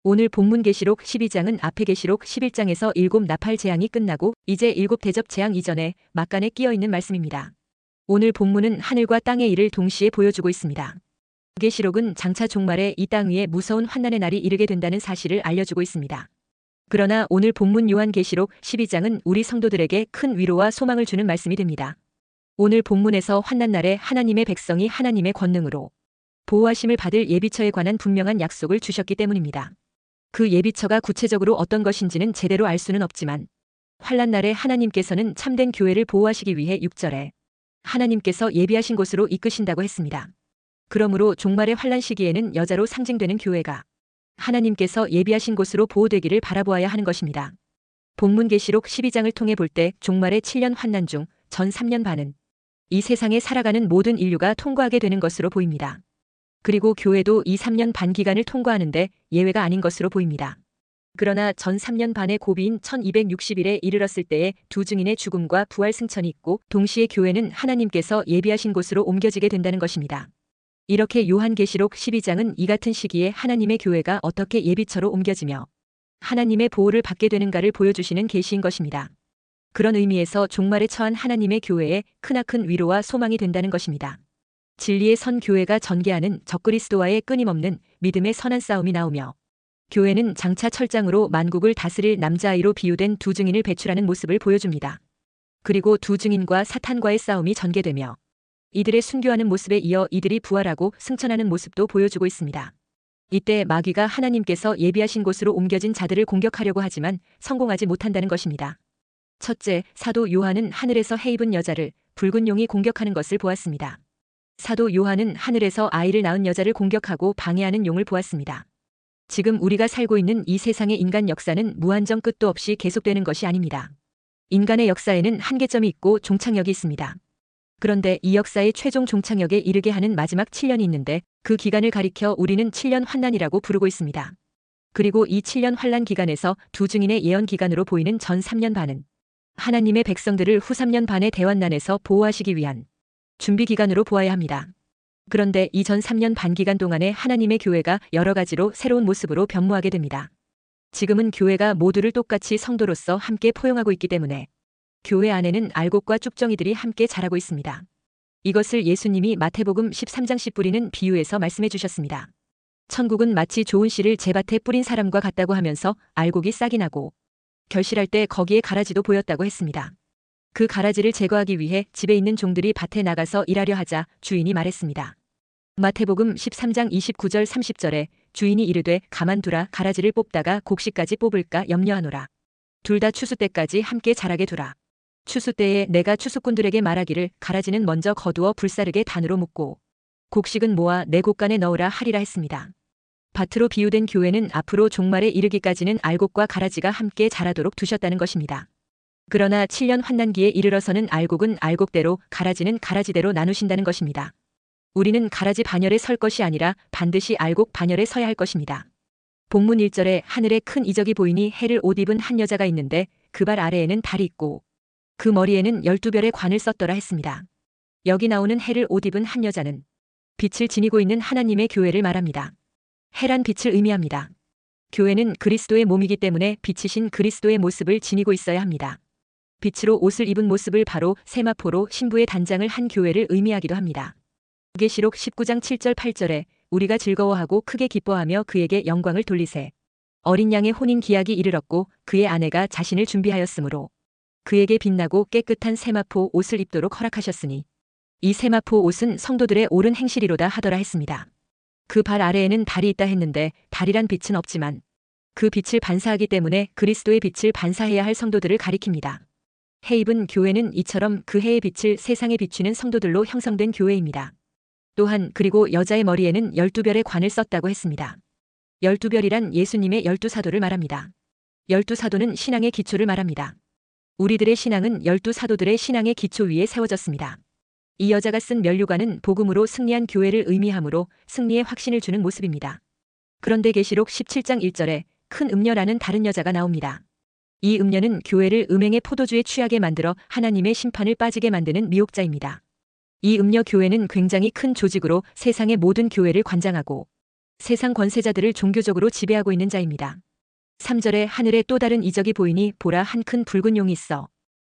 오늘 본문 계시록 12장은 앞에 계시록 11장에서 7 나팔 재앙이 끝나고 이제 7 대접 재앙 이전에 막간에 끼어 있는 말씀입니다. 오늘 본문은 하늘과 땅의 일을 동시에 보여주고 있습니다. 계시록은 장차 종말에 이 땅 위에 무서운 환난의 날이 이르게 된다는 사실을 알려주고 있습니다. 그러나 오늘 본문 요한계시록 12장은 우리 성도들에게 큰 위로와 소망을 주는 말씀이 됩니다. 오늘 본문에서 환난 날에 하나님의 백성이 하나님의 권능으로 보호하심을 받을 예비처에 관한 분명한 약속을 주셨기 때문입니다. 그 예비처가 구체적으로 어떤 것인지는 제대로 알 수는 없지만 환난 날에 하나님께서는 참된 교회를 보호하시기 위해 6절에 하나님께서 예비하신 곳으로 이끄신다고 했습니다. 그러므로 종말의 환난 시기에는 여자로 상징되는 교회가 하나님께서 예비하신 곳으로 보호되기를 바라보아야 하는 것입니다. 본문 계시록 12장을 통해 볼 때 종말의 7년 환난 중 전 3년 반은 이 세상에 살아가는 모든 인류가 통과하게 되는 것으로 보입니다. 그리고 교회도 이 3년 반 기간을 통과하는데 예외가 아닌 것으로 보입니다. 그러나 전 3년 반의 고비인 1260일에 이르렀을 때에 두 증인의 죽음과 부활 승천이 있고 동시에 교회는 하나님께서 예비하신 곳으로 옮겨지게 된다는 것입니다. 이렇게 요한계시록 12장은 이 같은 시기에 하나님의 교회가 어떻게 예비처로 옮겨지며 하나님의 보호를 받게 되는가를 보여주시는 계시인 것입니다. 그런 의미에서 종말에 처한 하나님의 교회에 크나큰 위로와 소망이 된다는 것입니다. 진리의 선 교회가 전개하는 적그리스도와의 끊임없는 믿음의 선한 싸움이 나오며 교회는 장차 철장으로 만국을 다스릴 남자아이로 비유된 두 증인을 배출하는 모습을 보여줍니다. 그리고 두 증인과 사탄과의 싸움이 전개되며 이들의 순교하는 모습에 이어 이들이 부활하고 승천하는 모습도 보여주고 있습니다. 이때 마귀가 하나님께서 예비하신 곳으로 옮겨진 자들을 공격하려고 하지만 성공하지 못한다는 것입니다. 첫째, 사도 요한은 하늘에서 해 입은 여자를 붉은 용이 공격하는 것을 보았습니다. 사도 요한은 하늘에서 아이를 낳은 여자를 공격하고 방해하는 용을 보았습니다. 지금 우리가 살고 있는 이 세상의 인간 역사는 무한정 끝도 없이 계속되는 것이 아닙니다. 인간의 역사에는 한계점이 있고 종착역이 있습니다. 그런데 이 역사의 최종 종착역에 이르게 하는 마지막 7년이 있는데 그 기간을 가리켜 우리는 7년 환난이라고 부르고 있습니다. 그리고 이 7년 환난 기간에서 두 증인의 예언 기간으로 보이는 전 3년 반은 하나님의 백성들을 후 3년 반의 대환난에서 보호하시기 위한 준비 기간으로 보아야 합니다. 그런데 이 전 3년 반 기간 동안에 하나님의 교회가 여러 가지로 새로운 모습으로 변모하게 됩니다. 지금은 교회가 모두를 똑같이 성도로서 함께 포용하고 있기 때문에 교회 안에는 알곡과 쭉정이들이 함께 자라고 있습니다. 이것을 예수님이 마태복음 13장 씨 뿌리는 비유에서 말씀해 주셨습니다. 천국은 마치 좋은 씨를 제밭에 뿌린 사람과 같다고 하면서 알곡이 싹이 나고 결실할 때 거기에 가라지도 보였다고 했습니다. 그 가라지를 제거하기 위해 집에 있는 종들이 밭에 나가서 일하려 하자 주인이 말했습니다. 마태복음 13장 29절 30절에 주인이 이르되 가만두라 가라지를 뽑다가 곡식까지 뽑을까 염려하노라. 둘 다 추수 때까지 함께 자라게 두라. 추수 때에 내가 추수꾼들에게 말하기를 가라지는 먼저 거두어 불사르게 단으로 묶고 곡식은 모아 내 곳간에 넣으라 하리라 했습니다. 밭으로 비유된 교회는 앞으로 종말에 이르기까지는 알곡과 가라지가 함께 자라도록 두셨다는 것입니다. 그러나 7년 환난기에 이르러서는 알곡은 알곡대로 가라지는 가라지대로 나누신다는 것입니다. 우리는 가라지 반열에 설 것이 아니라 반드시 알곡 반열에 서야 할 것입니다. 본문 1절에 하늘에 큰 이적이 보이니 해를 옷 입은 한 여자가 있는데 그 발 아래에는 달이 있고 그 머리에는 12별의 관을 썼더라 했습니다. 여기 나오는 해를 옷 입은 한 여자는 빛을 지니고 있는 하나님의 교회를 말합니다. 해란 빛을 의미합니다. 교회는 그리스도의 몸이기 때문에 빛이신 그리스도의 모습을 지니고 있어야 합니다. 빛으로 옷을 입은 모습을 바로 세마포로 신부의 단장을 한 교회를 의미하기도 합니다. 계시록 19장 7절 8절에 우리가 즐거워하고 크게 기뻐하며 그에게 영광을 돌리세. 어린 양의 혼인 기약이 이르렀고 그의 아내가 자신을 준비하였으므로 그에게 빛나고 깨끗한 세마포 옷을 입도록 허락하셨으니 이 세마포 옷은 성도들의 옳은 행실이로다 하더라 했습니다. 그 발 아래에는 달이 있다 했는데 달이란 빛은 없지만 그 빛을 반사하기 때문에 그리스도의 빛을 반사해야 할 성도들을 가리킵니다. 해 입은 교회는 이처럼 그 해의 빛을 세상에 비추는 성도들로 형성된 교회입니다. 또한 그리고 여자의 머리에는 12별의 관을 썼다고 했습니다. 12별이란 예수님의 12사도를 말합니다. 12사도는 신앙의 기초를 말합니다. 우리들의 신앙은 12사도들의 신앙의 기초 위에 세워졌습니다. 이 여자가 쓴 면류관은 복음으로 승리한 교회를 의미하므로 승리의 확신을 주는 모습입니다. 그런데 계시록 17장 1절에 큰 음녀라는 다른 여자가 나옵니다. 이 음녀는 교회를 음행의 포도주에 취하게 만들어 하나님의 심판을 빠지게 만드는 미혹자입니다. 이 음녀 교회는 굉장히 큰 조직으로 세상의 모든 교회를 관장하고 세상 권세자들을 종교적으로 지배하고 있는 자입니다. 3절에 하늘에 또 다른 이적이 보이니 보라 한 큰 붉은 용이 있어.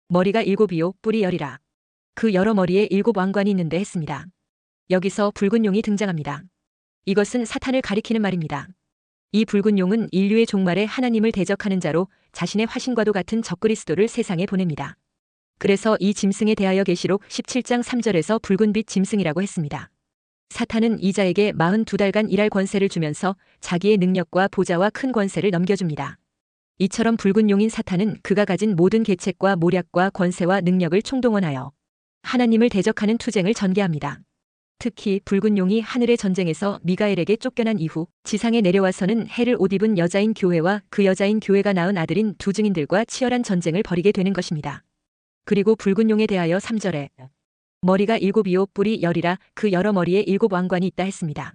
머리가 7이요 뿔이 10이라. 그 여러 머리에 7 왕관이 있는데 했습니다. 여기서 붉은 용이 등장합니다. 이것은 사탄을 가리키는 말입니다. 이 붉은 용은 인류의 종말에 하나님을 대적하는 자로 자신의 화신과도 같은 적그리스도를 세상에 보냅니다. 그래서 이 짐승에 대하여 계시록 17장 3절에서 붉은 빛 짐승이라고 했습니다. 사탄은 이 자에게 42달간 일할 권세를 주면서 자기의 능력과 보좌와 큰 권세를 넘겨줍니다. 이처럼 붉은 용인 사탄은 그가 가진 모든 계책과 모략과 권세와 능력을 총동원하여 하나님을 대적하는 투쟁을 전개합니다. 특히 붉은 용이 하늘의 전쟁에서 미가엘에게 쫓겨난 이후 지상에 내려와서는 해를 옷 입은 여자인 교회와 그 여자인 교회가 낳은 아들인 두 증인들과 치열한 전쟁을 벌이게 되는 것입니다. 그리고 붉은 용에 대하여 3절에 머리가 7이요 뿔이 10이라 그 여러 머리에 7 왕관이 있다 했습니다.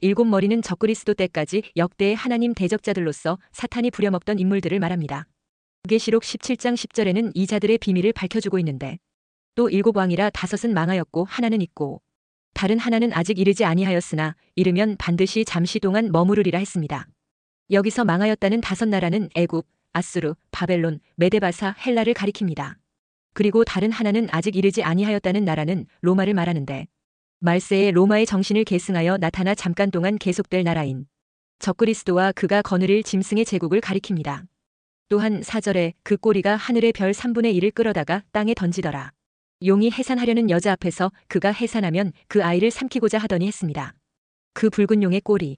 7 머리는 적그리스도 때까지 역대의 하나님 대적자들로서 사탄이 부려먹던 인물들을 말합니다. 계시록 17장 10절에는 이 자들의 비밀을 밝혀주고 있는데 또 7 왕이라 5은 망하였고 하나는 있고 다른 하나는 아직 이르지 아니하였으나 이르면 반드시 잠시 동안 머무르리라 했습니다. 여기서 망하였다는 5 나라는 애굽, 아수르, 바벨론, 메데바사, 헬라를 가리킵니다. 그리고 다른 하나는 아직 이르지 아니하였다는 나라는 로마를 말하는데 말세에 로마의 정신을 계승하여 나타나 잠깐 동안 계속될 나라인 적그리스도와 그가 거느릴 짐승의 제국을 가리킵니다. 또한 4절에 그 꼬리가 하늘의 별 3분의 1을 끌어다가 땅에 던지더라. 용이 해산하려는 여자 앞에서 그가 해산하면 그 아이를 삼키고자 하더니 했습니다. 그 붉은 용의 꼬리,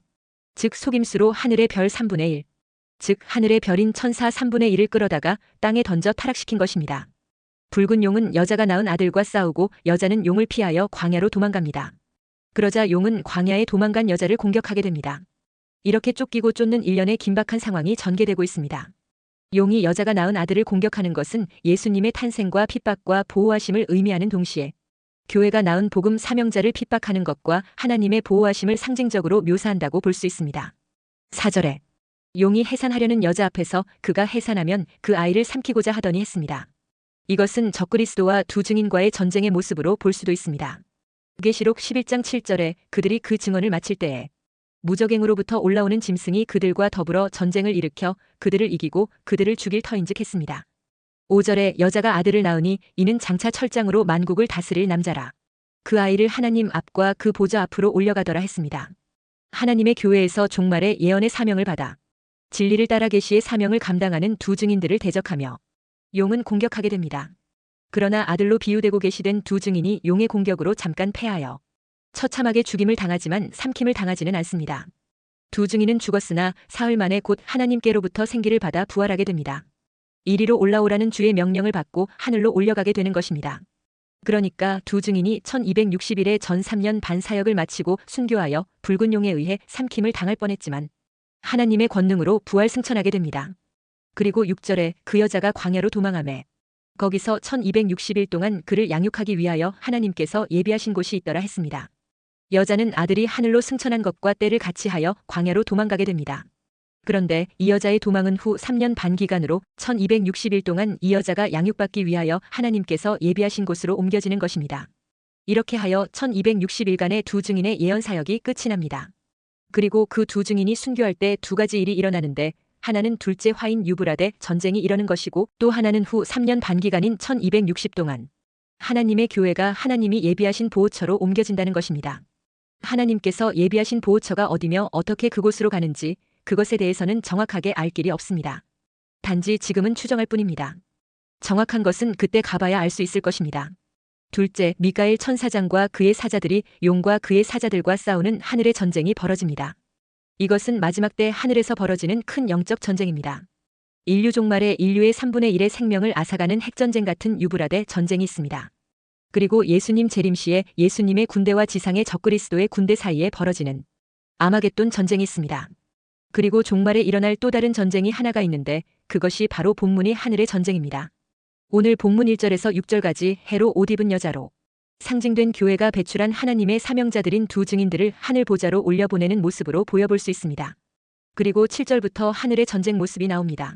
즉 속임수로 하늘의 별 3분의 1, 즉 하늘의 별인 천사 3분의 1을 끌어다가 땅에 던져 타락시킨 것입니다. 붉은 용은 여자가 낳은 아들과 싸우고 여자는 용을 피하여 광야로 도망갑니다. 그러자 용은 광야에 도망간 여자를 공격하게 됩니다. 이렇게 쫓기고 쫓는 일련의 긴박한 상황이 전개되고 있습니다. 용이 여자가 낳은 아들을 공격하는 것은 예수님의 탄생과 핍박과 보호하심을 의미하는 동시에 교회가 낳은 복음 사명자를 핍박하는 것과 하나님의 보호하심을 상징적으로 묘사한다고 볼 수 있습니다. 4절에 용이 해산하려는 여자 앞에서 그가 해산하면 그 아이를 삼키고자 하더니 했습니다. 이것은 적그리스도와 두 증인과의 전쟁의 모습으로 볼 수도 있습니다. 계시록 11장 7절에 그들이 그 증언을 마칠 때에 무적행으로부터 올라오는 짐승이 그들과 더불어 전쟁을 일으켜 그들을 이기고 그들을 죽일 터인즉 했습니다. 5절에 여자가 아들을 낳으니 이는 장차 철장으로 만국을 다스릴 남자라. 그 아이를 하나님 앞과 그 보좌 앞으로 올려가더라 했습니다. 하나님의 교회에서 종말의 예언의 사명을 받아 진리를 따라 계시의 사명을 감당하는 두 증인들을 대적하며 용은 공격하게 됩니다. 그러나 아들로 비유되고 계시된 두 증인이 용의 공격으로 잠깐 패하여 처참하게 죽임을 당하지만 삼킴을 당하지는 않습니다. 두 증인은 죽었으나 사흘 만에 곧 하나님께로부터 생기를 받아 부활하게 됩니다. 이리로 올라오라는 주의 명령을 받고 하늘로 올려가게 되는 것입니다. 그러니까 두 증인이 1260일의 전 3년 반 사역을 마치고 순교하여 붉은 용에 의해 삼킴을 당할 뻔했지만 하나님의 권능으로 부활 승천하게 됩니다. 그리고 6절에 그 여자가 광야로 도망하매 거기서 1260일 동안 그를 양육하기 위하여 하나님께서 예비하신 곳이 있더라 했습니다. 여자는 아들이 하늘로 승천한 것과 때를 같이 하여 광야로 도망가게 됩니다. 그런데 이 여자의 도망은 후 3년 반 기간으로 1260일 동안 이 여자가 양육받기 위하여 하나님께서 예비하신 곳으로 옮겨지는 것입니다. 이렇게 하여 1260일간의 두 증인의 예언 사역이 끝이 납니다. 그리고 그 두 증인이 순교할 때 두 가지 일이 일어나는데 하나는 둘째 화인 유브라데 전쟁이 일어나는 것이고 또 하나는 후 3년 반 기간인 1260 동안 하나님의 교회가 하나님이 예비하신 보호처로 옮겨진다는 것입니다. 하나님께서 예비하신 보호처가 어디며 어떻게 그곳으로 가는지 그것에 대해서는 정확하게 알 길이 없습니다. 단지 지금은 추정할 뿐입니다. 정확한 것은 그때 가봐야 알 수 있을 것입니다. 둘째, 미가엘 천사장과 그의 사자들이 용과 그의 사자들과 싸우는 하늘의 전쟁이 벌어집니다. 이것은 마지막 때 하늘에서 벌어지는 큰 영적 전쟁입니다. 인류 종말에 인류의 3분의 1의 생명을 앗아가는 핵전쟁 같은 유브라데 전쟁이 있습니다. 그리고 예수님 재림시에 예수님의 군대와 지상의 적그리스도의 군대 사이에 벌어지는 아마겟돈 전쟁이 있습니다. 그리고 종말에 일어날 또 다른 전쟁이 하나가 있는데 그것이 바로 본문이 하늘의 전쟁입니다. 오늘 본문 1절에서 6절까지 해로 옷 입은 여자로 상징된 교회가 배출한 하나님의 사명자들인 두 증인들을 하늘 보좌로 올려보내는 모습으로 보여볼 수 있습니다. 그리고 7절부터 하늘의 전쟁 모습이 나옵니다.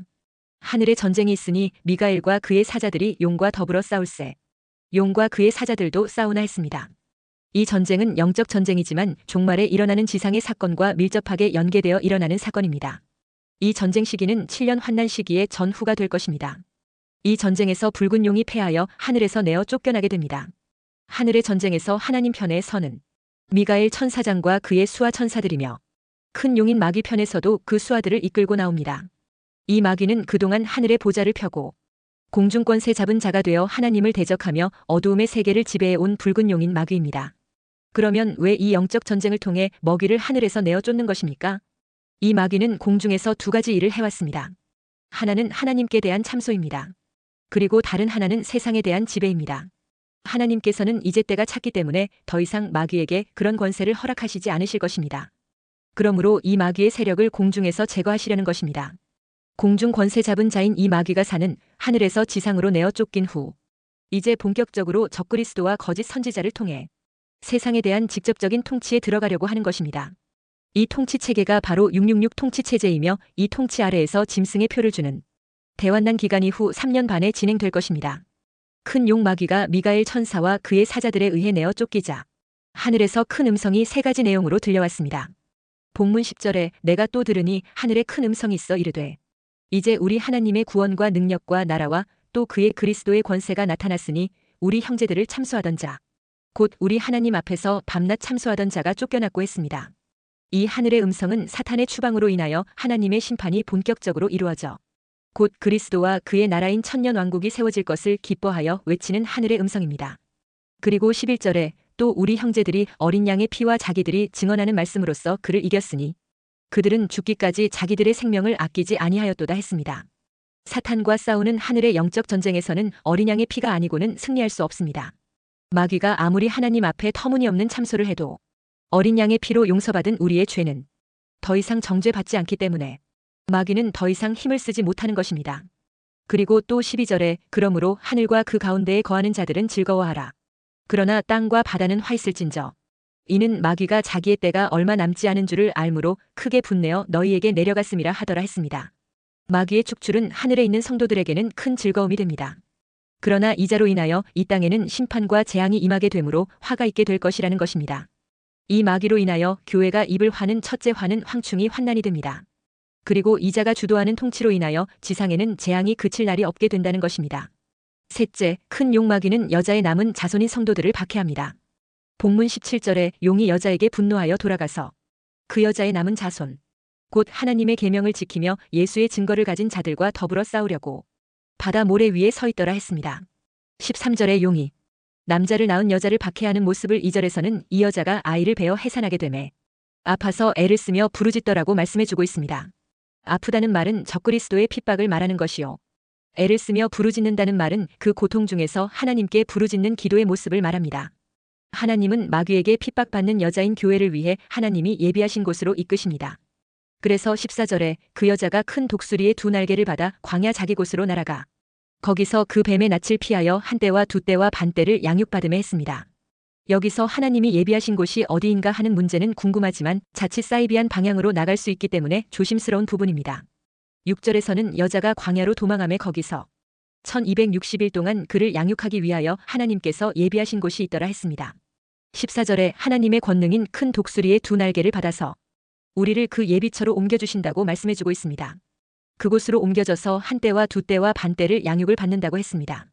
하늘의 전쟁이 있으니 미가엘과 그의 사자들이 용과 더불어 싸울세. 용과 그의 사자들도 싸우나 했습니다. 이 전쟁은 영적 전쟁이지만 종말에 일어나는 지상의 사건과 밀접하게 연계되어 일어나는 사건입니다. 이 전쟁 시기는 7년 환난 시기의 전후가 될 것입니다. 이 전쟁에서 붉은 용이 패하여 하늘에서 내어 쫓겨나게 됩니다. 하늘의 전쟁에서 하나님 편에 서는 미가엘 천사장과 그의 수하 천사들이며 큰 용인 마귀 편에서도 그 수하들을 이끌고 나옵니다. 이 마귀는 그동안 하늘의 보좌를 펴고 공중권세 잡은 자가 되어 하나님을 대적하며 어두움의 세계를 지배해온 붉은 용인 마귀입니다. 그러면 왜 이 영적 전쟁을 통해 먹이를 하늘에서 내어 쫓는 것입니까? 이 마귀는 공중에서 두 가지 일을 해왔습니다. 하나는 하나님께 대한 참소입니다. 그리고 다른 하나는 세상에 대한 지배입니다. 하나님께서는 이제 때가 찼기 때문에 더 이상 마귀에게 그런 권세를 허락하시지 않으실 것입니다. 그러므로 이 마귀의 세력을 공중에서 제거하시려는 것입니다. 공중 권세 잡은 자인 이 마귀가 사는 하늘에서 지상으로 내어 쫓긴 후 이제 본격적으로 적그리스도와 거짓 선지자를 통해 세상에 대한 직접적인 통치에 들어가려고 하는 것입니다. 이 통치 체계가 바로 666 통치 체제이며 이 통치 아래에서 짐승의 표를 주는 대환난 기간이 후 3년 반에 진행될 것입니다. 큰 용 마귀가 미가엘 천사와 그의 사자들에 의해 내어 쫓기자 하늘에서 큰 음성이 세 가지 내용으로 들려왔습니다. 본문 10절에 내가 또 들으니 하늘에 큰 음성이 있어 이르되 이제 우리 하나님의 구원과 능력과 나라와 또 그의 그리스도의 권세가 나타났으니 우리 형제들을 참소하던 자 곧 우리 하나님 앞에서 밤낮 참소하던 자가 쫓겨났고 했습니다. 이 하늘의 음성은 사탄의 추방으로 인하여 하나님의 심판이 본격적으로 이루어져 곧 그리스도와 그의 나라인 천년 왕국이 세워질 것을 기뻐하여 외치는 하늘의 음성입니다. 그리고 11절에 또 우리 형제들이 어린 양의 피와 자기들이 증언하는 말씀으로써 그를 이겼으니 그들은 죽기까지 자기들의 생명을 아끼지 아니하였도다 했습니다. 사탄과 싸우는 하늘의 영적 전쟁에서는 어린 양의 피가 아니고는 승리할 수 없습니다. 마귀가 아무리 하나님 앞에 터무니없는 참소를 해도 어린 양의 피로 용서받은 우리의 죄는 더 이상 정죄받지 않기 때문에 마귀는 더 이상 힘을 쓰지 못하는 것입니다. 그리고 또 12절에 그러므로 하늘과 그 가운데에 거하는 자들은 즐거워하라. 그러나 땅과 바다는 화 있을진저 이는 마귀가 자기의 때가 얼마 남지 않은 줄을 알므로 크게 분내어 너희에게 내려갔음이라 하더라 했습니다. 마귀의 축출은 하늘에 있는 성도들에게는 큰 즐거움이 됩니다. 그러나 이자로 인하여 이 땅에는 심판과 재앙이 임하게 되므로 화가 있게 될 것이라는 것입니다. 이 마귀로 인하여 교회가 입을 화는 첫째 화는 황충이 환난이 됩니다. 그리고 이자가 주도하는 통치로 인하여 지상에는 재앙이 그칠 날이 없게 된다는 것입니다. 셋째, 큰 용 마귀는 여자의 남은 자손인 성도들을 박해합니다. 본문 17절에 용이 여자에게 분노하여 돌아가서 그 여자의 남은 자손, 곧 하나님의 계명을 지키며 예수의 증거를 가진 자들과 더불어 싸우려고 바다 모래 위에 서 있더라 했습니다. 13절에 용이 남자를 낳은 여자를 박해하는 모습을 2절에서는 이 여자가 아이를 베어 해산하게 되매 아파서 애를 쓰며 부르짖더라고 말씀해주고 있습니다. 아프다는 말은 적그리스도의 핍박을 말하는 것이요. 애를 쓰며 부르짖는다는 말은 그 고통 중에서 하나님께 부르짖는 기도의 모습을 말합니다. 하나님은 마귀에게 핍박받는 여자인 교회를 위해 하나님이 예비하신 곳으로 이끄십니다. 그래서 14절에 그 여자가 큰 독수리의 두 날개를 받아 광야 자기 곳으로 날아가 거기서 그 뱀의 낯을 피하여 한 때와 두 때와 반 때를 양육받음에 했습니다. 여기서 하나님이 예비하신 곳이 어디인가 하는 문제는 궁금하지만 자칫 사이비안 방향으로 나갈 수 있기 때문에 조심스러운 부분입니다. 6절에서는 여자가 광야로 도망하며 거기서 1260일 동안 그를 양육하기 위하여 하나님께서 예비하신 곳이 있더라 했습니다. 14절에 하나님의 권능인 큰 독수리의 두 날개를 받아서 우리를 그 예비처로 옮겨주신다고 말씀해주고 있습니다. 그곳으로 옮겨져서 한 때와 두 때와 반 때를 양육을 받는다고 했습니다.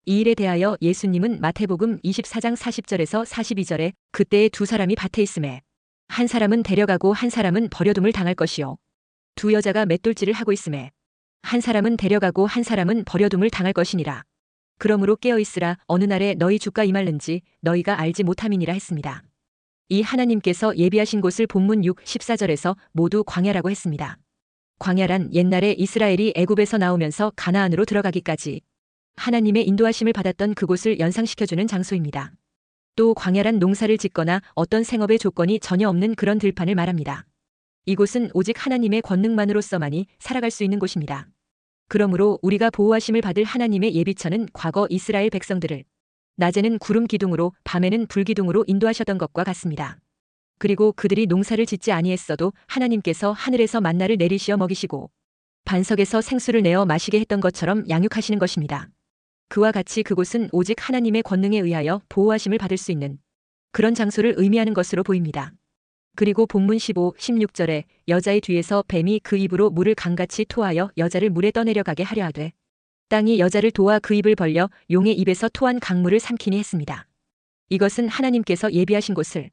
이 일에 대하여 예수님은 마태복음 24장 40절에서 42절에 그때에 두 사람이 밭에 있음에 한 사람은 데려가고 한 사람은 버려둠을 당할 것이요 두 여자가 맷돌질을 하고 있음에 한 사람은 데려가고 한 사람은 버려둠을 당할 것이니라. 그러므로 깨어있으라 어느 날에 너희 주가 임할는지 너희가 알지 못함이니라 했습니다. 이 하나님께서 예비하신 곳을 본문 6, 14절에서 모두 광야라고 했습니다. 광야란 옛날에 이스라엘이 애굽에서 나오면서 가나안으로 들어가기까지 하나님의 인도하심을 받았던 그곳을 연상시켜주는 장소입니다. 또 광야란 농사를 짓거나 어떤 생업의 조건이 전혀 없는 그런 들판을 말합니다. 이곳은 오직 하나님의 권능만으로서만이 살아갈 수 있는 곳입니다. 그러므로 우리가 보호하심을 받을 하나님의 예비처는 과거 이스라엘 백성들을 낮에는 구름 기둥으로 밤에는 불 기둥으로 인도하셨던 것과 같습니다. 그리고 그들이 농사를 짓지 아니했어도 하나님께서 하늘에서 만나를 내리시어 먹이시고 반석에서 생수를 내어 마시게 했던 것처럼 양육하시는 것입니다. 그와 같이 그곳은 오직 하나님의 권능에 의하여 보호하심을 받을 수 있는 그런 장소를 의미하는 것으로 보입니다. 그리고 본문 15, 16절에 여자의 뒤에서 뱀이 그 입으로 물을 강같이 토하여 여자를 물에 떠내려가게 하려 하되 땅이 여자를 도와 그 입을 벌려 용의 입에서 토한 강물을 삼키니 했습니다. 이것은 하나님께서 예비하신 곳을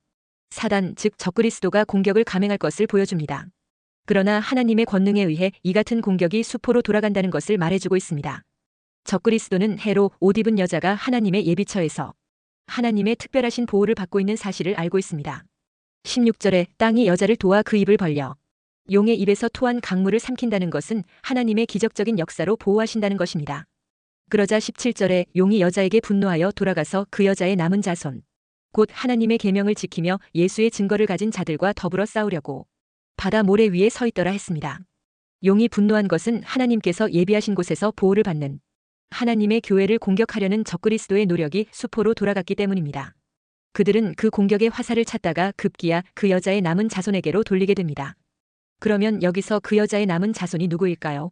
사단 즉 적그리스도가 공격을 감행할 것을 보여줍니다. 그러나 하나님의 권능에 의해 이 같은 공격이 수포로 돌아간다는 것을 말해주고 있습니다. 적그리스도는 해로 옷 입은 여자가 하나님의 예비처에서 하나님의 특별하신 보호를 받고 있는 사실을 알고 있습니다. 16절에 땅이 여자를 도와 그 입을 벌려 용의 입에서 토한 강물을 삼킨다는 것은 하나님의 기적적인 역사로 보호하신다는 것입니다. 그러자 17절에 용이 여자에게 분노하여 돌아가서 그 여자의 남은 자손 곧 하나님의 계명을 지키며 예수의 증거를 가진 자들과 더불어 싸우려고 바다 모래 위에 서 있더라 했습니다. 용이 분노한 것은 하나님께서 예비하신 곳에서 보호를 받는 하나님의 교회를 공격하려는 적그리스도의 노력이 수포로 돌아갔기 때문입니다. 그들은 그 공격의 화살을 찾다가 급기야 그 여자의 남은 자손에게로 돌리게 됩니다. 그러면 여기서 그 여자의 남은 자손이 누구일까요?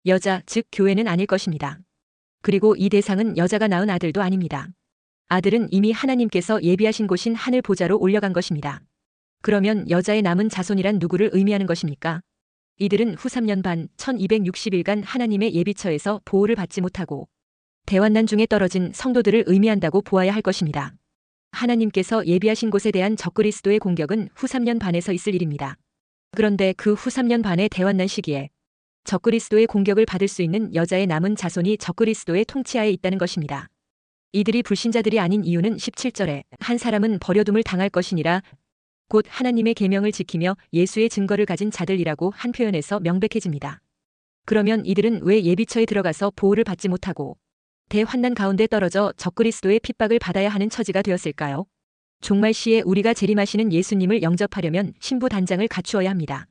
여자, 즉 교회는 아닐 것입니다. 그리고 이 대상은 여자가 낳은 아들도 아닙니다. 아들은 이미 하나님께서 예비하신 곳인 하늘 보좌로 올려간 것입니다. 그러면 여자의 남은 자손이란 누구를 의미하는 것입니까? 이들은 후 3년 반 1260일간 하나님의 예비처에서 보호를 받지 못하고 대환난 중에 떨어진 성도들을 의미한다고 보아야 할 것입니다. 하나님께서 예비하신 곳에 대한 적그리스도의 공격은 후 3년 반에서 있을 일입니다. 그런데 그 후 3년 반의 대환난 시기에 적그리스도의 공격을 받을 수 있는 여자의 남은 자손이 적그리스도의 통치하에 있다는 것입니다. 이들이 불신자들이 아닌 이유는 17절에 한 사람은 버려둠을 당할 것이니라 곧 하나님의 계명을 지키며 예수의 증거를 가진 자들이라고 한 표현에서 명백해집니다. 그러면 이들은 왜 예비처에 들어가서 보호를 받지 못하고 대환난 가운데 떨어져 적그리스도의 핍박을 받아야 하는 처지가 되었을까요? 종말 시에 우리가 재림하시는 예수님을 영접하려면 신부 단장을 갖추어야 합니다.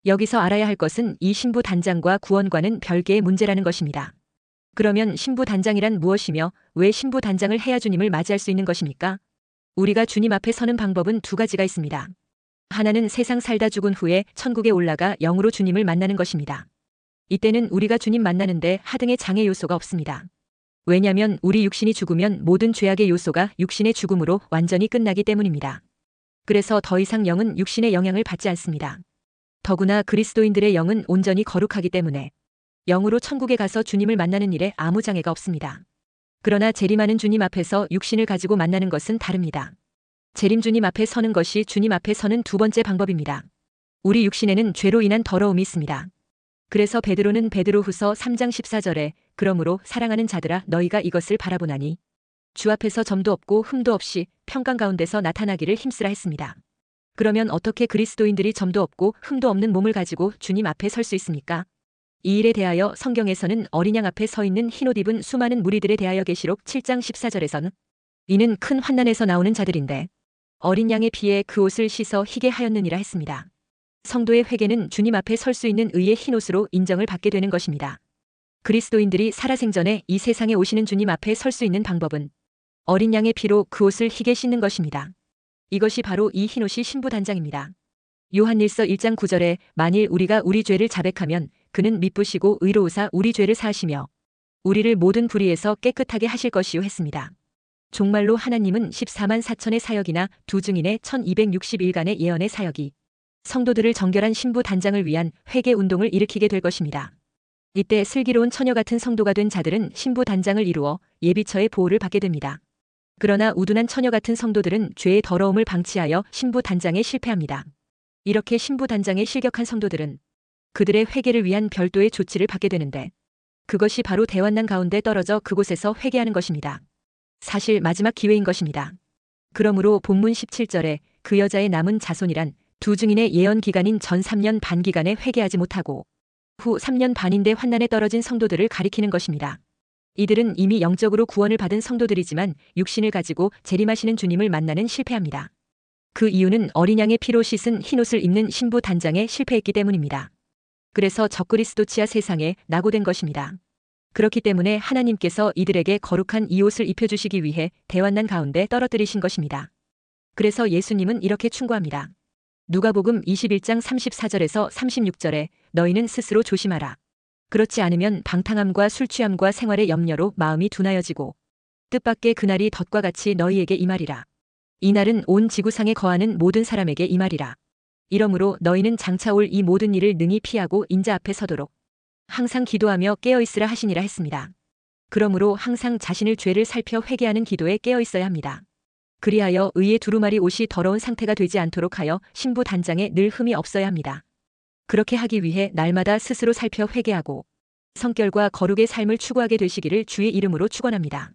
여기서 알아야 할 것은 이 신부 단장과 구원과는 별개의 문제라는 것입니다. 그러면 신부 단장이란 무엇이며 왜 신부 단장을 해야 주님을 맞이할 수 있는 것입니까? 우리가 주님 앞에 서는 방법은 두 가지가 있습니다. 하나는 세상 살다 죽은 후에 천국에 올라가 영으로 주님을 만나는 것입니다. 이때는 우리가 주님 만나는데 하등의 장애 요소가 없습니다. 왜냐하면 우리 육신이 죽으면 모든 죄악의 요소가 육신의 죽음으로 완전히 끝나기 때문입니다. 그래서 더 이상 영은 육신의 영향을 받지 않습니다. 더구나 그리스도인들의 영은 온전히 거룩하기 때문에 영으로 천국에 가서 주님을 만나는 일에 아무 장애가 없습니다. 그러나 재림하는 주님 앞에서 육신을 가지고 만나는 것은 다릅니다. 재림 주님 앞에 서는 것이 주님 앞에 서는 두 번째 방법입니다. 우리 육신에는 죄로 인한 더러움이 있습니다. 그래서 베드로는 베드로후서 3장 14절에 그러므로 사랑하는 자들아 너희가 이것을 바라보나니 주 앞에서 점도 없고 흠도 없이 평강 가운데서 나타나기를 힘쓰라 했습니다. 그러면 어떻게 그리스도인들이 점도 없고 흠도 없는 몸을 가지고 주님 앞에 설 수 있습니까? 이 일에 대하여 성경에서는 어린 양 앞에 서 있는 흰옷 입은 수많은 무리들에 대하여 계시록 7장 14절에서는 이는 큰 환난에서 나오는 자들인데 어린 양의 피에 그 옷을 씻어 희게 하였느니라 했습니다. 성도의 회개는 주님 앞에 설 수 있는 의의 흰옷으로 인정을 받게 되는 것입니다. 그리스도인들이 살아생전에 이 세상에 오시는 주님 앞에 설 수 있는 방법은 어린 양의 피로 그 옷을 희게 씻는 것입니다. 이것이 바로 이 흰옷이 신부단장입니다. 요한일서 1장 9절에 만일 우리가 우리 죄를 자백하면 그는 미쁘시고 의로우사 우리 죄를 사하시며 우리를 모든 불의에서 깨끗하게 하실 것이요 했습니다. 종말로 하나님은 14만 4천의 사역이나 두 증인의 1260일간의 예언의 사역이 성도들을 정결한 신부 단장을 위한 회개 운동을 일으키게 될 것입니다. 이때 슬기로운 처녀 같은 성도가 된 자들은 신부 단장을 이루어 예비처의 보호를 받게 됩니다. 그러나 우둔한 처녀 같은 성도들은 죄의 더러움을 방치하여 신부 단장에 실패합니다. 이렇게 신부 단장에 실격한 성도들은 그들의 회개를 위한 별도의 조치를 받게 되는데 그것이 바로 대환난 가운데 떨어져 그곳에서 회개하는 것입니다. 사실 마지막 기회인 것입니다. 그러므로 본문 17절에 그 여자의 남은 자손이란 두 증인의 예언 기간인 전 3년 반 기간에 회개하지 못하고 후 3년 반인데 환난에 떨어진 성도들을 가리키는 것입니다. 이들은 이미 영적으로 구원을 받은 성도들이지만 육신을 가지고 재림하시는 주님을 만나는 실패합니다. 그 이유는 어린 양의 피로 씻은 흰옷을 입는 신부 단장에 실패했기 때문입니다. 그래서 적그리스도 치하 세상에 낙오된 것입니다. 그렇기 때문에 하나님께서 이들에게 거룩한 이 옷을 입혀주시기 위해 대환난 가운데 떨어뜨리신 것입니다. 그래서 예수님은 이렇게 충고합니다. 누가복음 21장 34절에서 36절에 너희는 스스로 조심하라. 그렇지 않으면 방탕함과 술취함과 생활의 염려로 마음이 둔하여지고 뜻밖의 그날이 덫과 같이 너희에게 임하리라. 이날은 온 지구상에 거하는 모든 사람에게 이 말이라. 이러므로 너희는 장차 올 이 모든 일을 능히 피하고 인자 앞에 서도록 항상 기도하며 깨어있으라 하시니라 했습니다. 그러므로 항상 자신을 죄를 살펴 회개하는 기도에 깨어있어야 합니다. 그리하여 의의 두루마리 옷이 더러운 상태가 되지 않도록 하여 신부 단장에 늘 흠이 없어야 합니다. 그렇게 하기 위해 날마다 스스로 살펴 회개하고 성결과 거룩의 삶을 추구하게 되시기를 주의 이름으로 축원합니다.